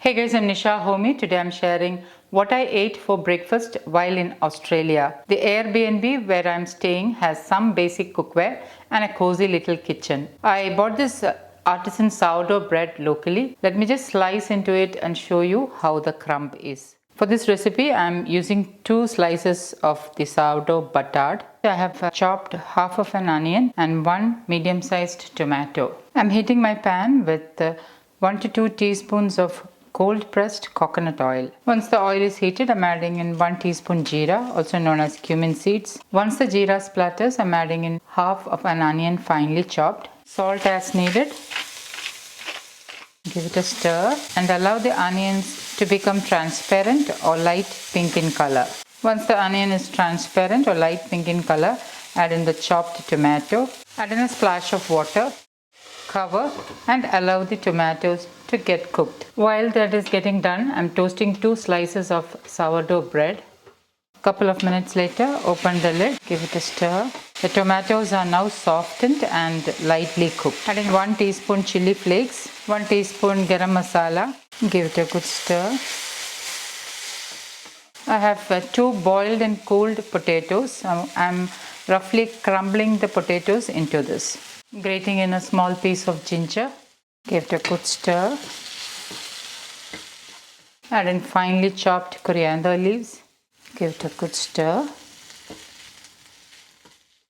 Hey guys, I'm Nisha Homi. Today I'm sharing what I ate for breakfast while in Australia. The Airbnb where I'm staying has some basic cookware and a cozy little kitchen. I bought this artisan sourdough bread locally. Let me just slice into it and show you how the crumb is. For this recipe, I'm using 2 slices of the sourdough buttered. I have chopped half of an onion and 1 medium-sized tomato. I'm heating my pan with 1 to 2 teaspoons of cold pressed coconut oil. Once the oil is heated, I'm adding in 1 teaspoon jeera, also known as cumin seeds. Once the jeera splatters, I'm adding in half of an onion finely chopped. Salt as needed. Give it a stir and allow the onions to become transparent or light pink in color. Once the onion is transparent or light pink in color, add in the chopped tomato. Add in a splash of water. Cover and allow the tomatoes to get cooked. While that is getting done, I'm toasting 2 slices of sourdough bread. A couple of minutes later, open the lid, give it a stir. The tomatoes are now softened and lightly cooked. Add in 1 teaspoon chili flakes, 1 teaspoon garam masala. Give it a good stir. I have 2 boiled and cooled potatoes. I'm roughly crumbling the potatoes into this. Grating in a small piece of ginger. Give it a good stir. Add in finely chopped coriander leaves. Give it a good stir.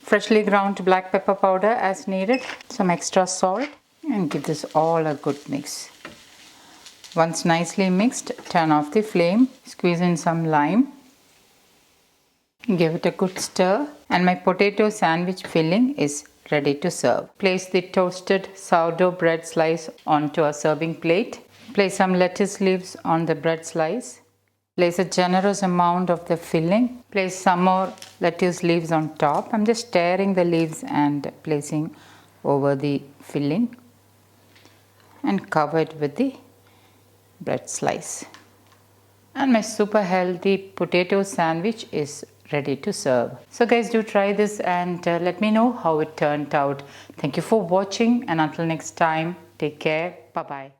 Freshly ground black pepper powder as needed. Some extra salt and give this all a good mix. Once nicely mixed, turn off the flame. Squeeze in some lime. Give it a good stir. And my potato sandwich filling is ready to serve. Place the toasted sourdough bread slice onto a serving plate. Place some lettuce leaves on the bread slice. Place a generous amount of the filling. Place some more lettuce leaves on top. I'm just tearing the leaves and placing over the filling. And cover it with the bread slice. And my super healthy potato sandwich is ready to serve. So guys, do try this and let me know how it turned out. Thank you for watching, and until next time, take care. Bye bye.